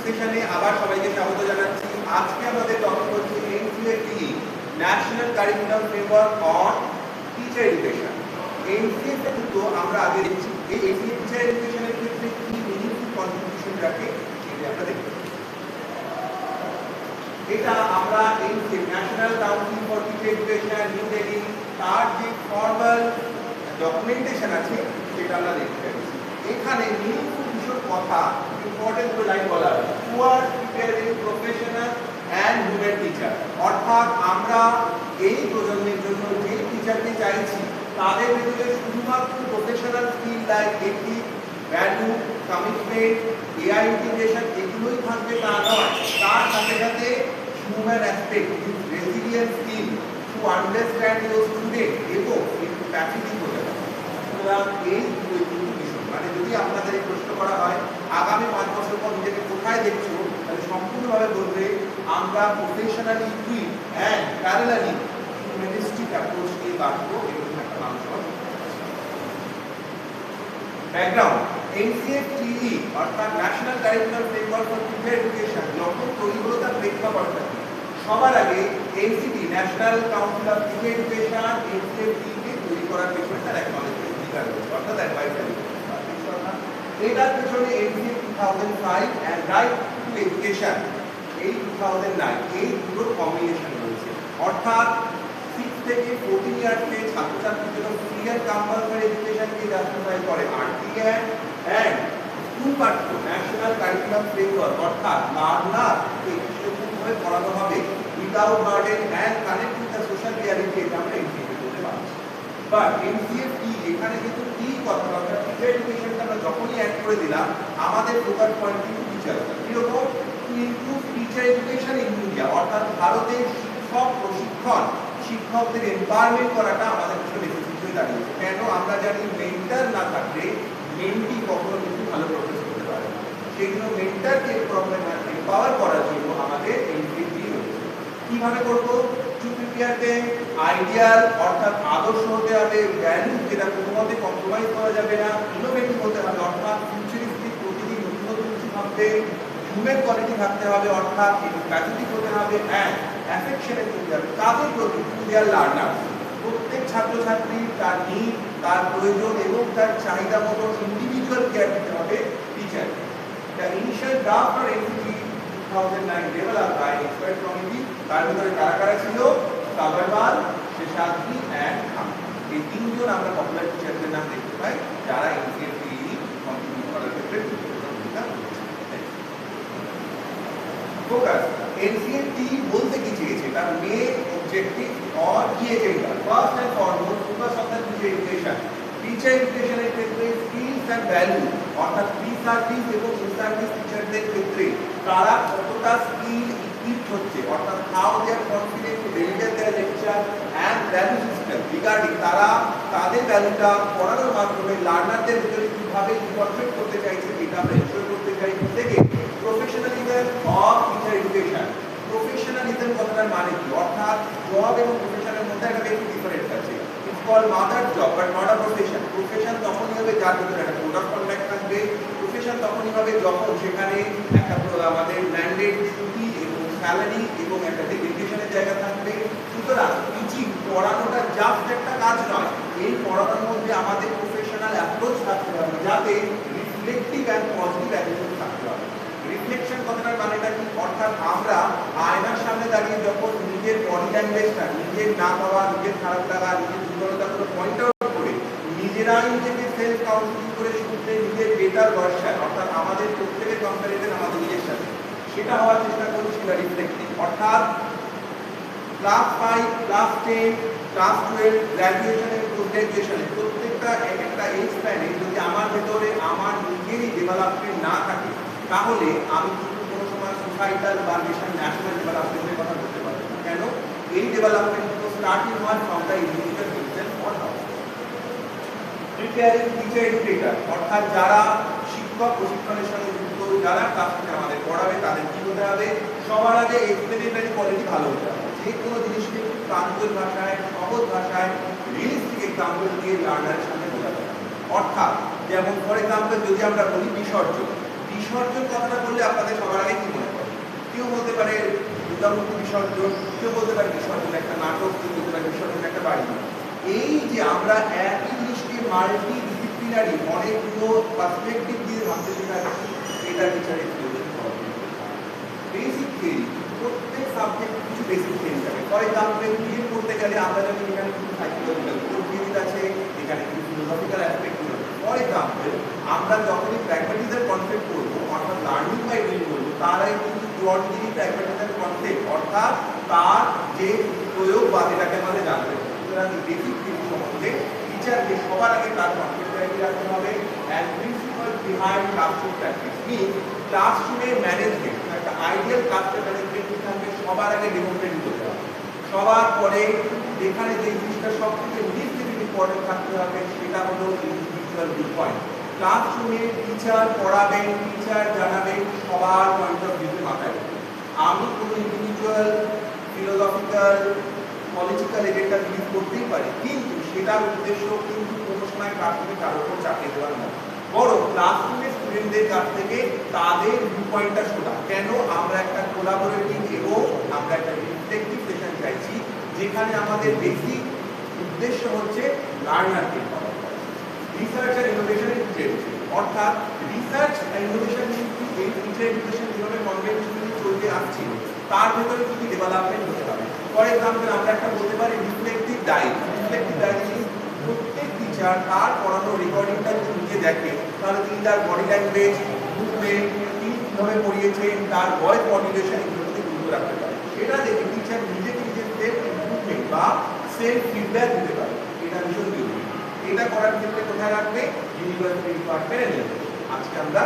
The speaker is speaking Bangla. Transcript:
সেশনে আবার সবাইকে স্বাগত জানাচ্ছি। আজকে আমাদের টপিক হচ্ছে NCFT national curriculum framework on teacher education. NCF কিন্তু আমরা আগে দেখছি এই এনসিএফ টিচার এডুকেশনের ক্ষেত্রে কি মিনিংফুল কন্ট্রিবিউশন রাখে সেটা আমরা দেখব। এটা আমরা NCF national council for teacher education new Delhi তার যে ফর্মাল ডকুমেন্টেশন আছে সেটা আমরা দেখতে পাচ্ছি। এখানে মিনিংফুল কিছু কথা ইম্পর্টেন্ট লাইন বলা আছে, toward preparing professional and human teacher. অর্থাৎ আমরা এই প্রজন্মের জন্য যে টিচারকে চাইছি তাদের ভিতরে শুধুমাত্র professional skill like ethic, value, commitment, AI integration এগুলোই থাকবে তা নয়, তার সাথে সাথে human aspect, resilience skill to understand your student এবং একটু প্র্যাকটিস হতে হবে। সুতরাং এই মানে যদি আপনাদের প্রশ্ন করা হয় আগামী 5 বছর পর নিজেকে কোথায় দেখছো, তাহলে সম্পূর্ণভাবে বলবে আমরা professionally equip and parallelly humanistic approach নিয়ে বাঁচবো এবং একটা মানুষ। ব্যাকগ্রাউন্ড, এনসিএফটিই অর্থাৎ national curriculum framework for teacher education যখন তৈরি হলো তার প্রেক্ষাপটটা সবার আগে NCT national council of teacher education NCFT কে তৈরি করার পেছনে তার অ্যাকনলেজমেন্ট অধিকার রয়েছে, অর্থাৎ অ্যাডভাইজারি। এটার পেছনে NCF 2005 and right to education এই 2009 এই দুটোর কম্বিনেশন রয়েছে। অর্থাৎ 6 থেকে 14 ইয়ার্সে ছাত্রছাত্রীদের জন্য ফ্রি এন্ড কম্পালসরি এডুকেশনকে জাস্টিফাই করে আরটিএ এন্ড স্কুল পাঠ্য ন্যাশনাল কারিকুলাম ফ্রেমওয়ার্ক, অর্থাৎ লার্নারকে কিভাবে পড়ানো হবে without burden and connect with the social reality, এটা আমরা এনসিএফ বলতে পারছি। বাট এনসিএফটি এখানে কিন্তু কি কথা বলা, টিচার এডুকেশনটা আমরা যখনই অ্যাড করে দিলাম আমাদের ফোকাস পয়েন্ট কিন্তু টিচার। কিরকম to improve teacher education in India, অর্থাৎ ভারতের শিক্ষক প্রশিক্ষণ শিক্ষকদের এম্পাওয়ারমেন্ট করাটা আমাদের জন্য বেসিক হয়ে দাঁড়িয়েছে। কেন আমরা জানি মেন্টর না থাকলে মেন্টি কখনো কিন্তু ভালো প্রফেস করতে পারে না, সেই জন্য মেন্টরকে প্রবলেম এম্পাওয়ার করার জন্য আমাদের এনসিএফটি রয়েছে। কিভাবে করব, টু প্রিপেয়ার দেম আইডিয়াল অর্থাৎ আদর্শ হতে হবে, ভ্যালু যেটা কোনোমতে কম্প্রোমাইজ করা যাবে না, ইনোভেটিভ হতে হবে অর্থাৎ ফিউচারিস্টিক প্রতিদিন নতুন নতুন কিছু ভাবতে, হিউম্যান কোয়ালিটি থাকতে হবে অর্থাৎ প্যাথেটিক হতে হবে অ্যান্ড অ্যাফেকশনের করতে হবে কাদের প্রতি, টু দেয়ার লার্নার। প্রত্যেক ছাত্রছাত্রীর তার নিড, তার প্রয়োজন এবং তার চাহিদা মতো ইন্ডিভিজুয়াল কেয়ার দিতে হবে teacher. The initial draft for NCT 2009 developed by expert committee, তার ভিতরে কারা কারা ছিল, সাগরওয়াল, শেষাদ্রি এন্ড খান। এই তিনজন আমরা পপুলার টিচারদের নাম দেখতে পাই যারা এনসিএফটি কন্ট্রিবিউট করার ক্ষেত্রে ভূমিকা রেখেছে। ফোকাস, এনসিএফটি বলতে কি চেয়েছে, তার মেন অবজেক্টিভ অর কি agenda, first and foremost focus of the teacher education. Teacher এডুকেশনের ক্ষেত্রে স্কিলস এন্ড ভ্যালু অর্থাৎ প্রি সার্ভিস এবং ইন সার্ভিস টিচারদের ক্ষেত্রে তারা কতটা স্কিল ইকুইপড হচ্ছে, অর্থাৎ how they are confident to deliver their lecture and value system regarding তারা তাদের ভ্যালুটা পড়ানোর মাধ্যমে লার্নারদের ভিতরে কিভাবে ইনভলভমেন্ট করতে চাইছে এটা আমরা এনশিওর করতে চাই। থেকে professionalism of teacher education, professionalism কথাটার মানে কি, অর্থাৎ জব এবং প্রফেশনের মধ্যে একটা বেশি ডিফারেন্স আছে। It's call mother job but not a profession. Profession তখনই হবে যার ভিতরে একটা কোড অফ কন্ডাক্ট থাকবে, প্রফেশন তখনই হবে যখন সেখানে একটা আমাদের ম্যান্ডেট, ছুটি এবং স্যালারি এবং একটা ডেডিকেশনের জায়গা থাকবে। সুতরাং টিচিং পড়ানোটা জাস্ট একটা কাজ নয়, এই পড়ানোর মধ্যে আমাদের প্রফেশনাল অ্যাপ্রোচ থাকতে হবে যাতে রিফ্লেক্টিভ অ্যান্ড পজিটিভ অ্যাটিটিউড থাকতে হবে। রিফ্লেকশন কথাটার মানেটা কি, অর্থাৎ আমরা আয়নার সামনে দাঁড়িয়ে যখন নিজের বডি ল্যাঙ্গুয়েজটা, নিজের না পাওয়া, নিজের খারাপ লাগা, নিজের দুর্বলতাগুলো পয়েন্ট আউট করে নিজেরাই নিজেকে সেলফ কাউন্সিলিং করে শুনতে নিজের বেটার ভার্সন অর্থাৎ আমাদের প্রত্যেকের কম্প্যারিজন আমাদের নিজের সাথে সেটা হওয়ার চেষ্টা করি, সেটা রিফ্লেক্টিভ। অর্থাৎ ক্লাস 5, ক্লাস 10, ক্লাস 12, গ্র্যাজুয়েশনের গ্র্যাজুয়েশনে প্রত্যেকটা একটা এজ স্প্যানে যদি আমার ভেতরে আমার নিজেরই ডেভেলপমেন্ট না থাকে তাহলে আমি কিন্তু কোনো সময় সোসাইটাল বা ন্যাশনাল ডেভেলপমেন্টের কথা বলতে পারবো না। কেন, এই ডেভেলপমেন্ট তো স্টার্টিং হয় from the individual himself or house. Preparing teacher educator অর্থাৎ যারা শিক্ষক প্রশিক্ষণের সঙ্গে যুক্ত, যারা ক্লাসে আমাদের পড়াবে তাদের কি হতে হবে, সবার আগে এক্সপ্লেনেটরি কোয়ালিটি ভালো হতে হবে। যে কোনো জিনিসকে একটু প্রাঞ্জল ভাষায়, সহজ ভাষায়, রিয়েলিস্টিক এক্সাম্পল দিয়ে লার্নারের সামনে বোঝাতে হবে। অর্থাৎ যেমন ফর এক্সাম্পল যদি আমরা বলি বিসর্জন, বিসর্জন কথাটা বললে আপনাদের সবার আগে বিদ্যামূর্তি বিসর্জন, কেউ বলতে পারে বিসর্জন একটা নাটক, কেউ বলতে পারে বিসর্জন একটা বাড়ি। এই যে আমরা একই জিনিসকে মাল্টি ডিসিপ্লিনারি অনেকগুলো পার্সপেক্টিভ দিয়ে ভাবতে শেখাচ্ছি, এটা টিচারের বেসিক থিওরি। প্রত্যেক সাবজেক্ট কিছু বেসিক থিওরি থাকে। ফর এক্সাম্পল বিএড করতে গেলে আমরা জানি এখানে কিছু সাইকোলজিক্যাল থিওরি আছে, এখানে কিছু ফিলোসফিক্যাল অ্যাসপেক্ট আছে। ফর এক্সাম্পল আমরা যখনই প্র্যাগম্যাটিজম কনসেপ্ট করবো, অর্থাৎ লার্নিং বাই ডুইং করবো, তার আগে কিন্তু ব্রডলি প্র্যাগম্যাটিজম কনসেপ্ট অর্থাৎ তার যে প্রয়োগ বা যেটাকে আমাদের জানতে হবে। সুতরাং বেসিক থিওরি সম্বন্ধে টিচারকে সবার আগে তার কনসেপ্টটা রাখতে হবে। And principal behind classroom practice means ক্লাসরুমের ম্যানেজমেন্ট, একটা আইডিয়াল ক্লাসরুম ম্যানেজমেন্ট থাকবে সবার আগে ডেমোক্রেটিক হতে হবে। সবার পরে যেখানে যে জিনিসটা সব থেকে লিস্ট ইম্পর্টেন্ট থাকতে হবে সেটা হলো ইন্ডিভিজুয়াল ভিউ পয়েন্ট। ক্লাসরুমে টিচার পড়াবেন, টিচার জানাবেন সবার পয়েন্ট অফ ভিউ মাথায়। আমি কোনো individual philosophical political agenda lead করতেই পারি, কিন্তু সেটার উদ্দেশ্য কিন্তু কোনো সময় ক্লাসরুমে কারোর উপর চাপিয়ে দেওয়ার নয়, বরং ক্লাসরুমের স্টুডেন্টদের কাছ থেকে তাদের ভিউ পয়েন্টটা শোনা। কেন আমরা একটা কোলাবোরেটিভ এবং আমরা একটা রিফ্লেক্টিভ সেশন চাইছি, যেখানে আমাদের বেসিক উদ্দেশ্য হচ্ছে লার্নারকে পাওয়া। রিসার্চ আর ইনোভেশনের ক্ষেত্রে অর্থাৎ রিসার্চ আর ইনোভেশন কিন্তু এই টিচার এডুকেশন যেভাবে কনভেনশনালি চলতে আসছে তার ভেতরে কিন্তু ডেভেলপমেন্ট হতে হবে। ফর এক্সাম্পল আমরা একটা বলতে পারি রিফ্লেক্টিভ ডায়েট। রিফ্লেক্টিভ ডায়েট প্রত্যেক টিচার তার পড়ানো রেকর্ডিংটা যদি নিজে দেখে, তাহলে তিনি তার বডি ল্যাঙ্গুয়েজ, মুভমেন্ট, তিনি কীভাবে পড়িয়েছেন, তার ভয়েস মডুলেশন এগুলোকে গুরুত্ব রাখতে পারে। এটা দেখে টিচার নিজেকে নিজের সেলফ ইমপ্রুভমেন্ট বা সেলফ ফিডব্যাক দিতে পারে। এটা ভীষণ জরুরি। এটা করার ক্ষেত্রে কোথায় রাখবে? ইউনিভার্সিটি ডিপার্টমেন্টে নিয়ে। আজকে আমরা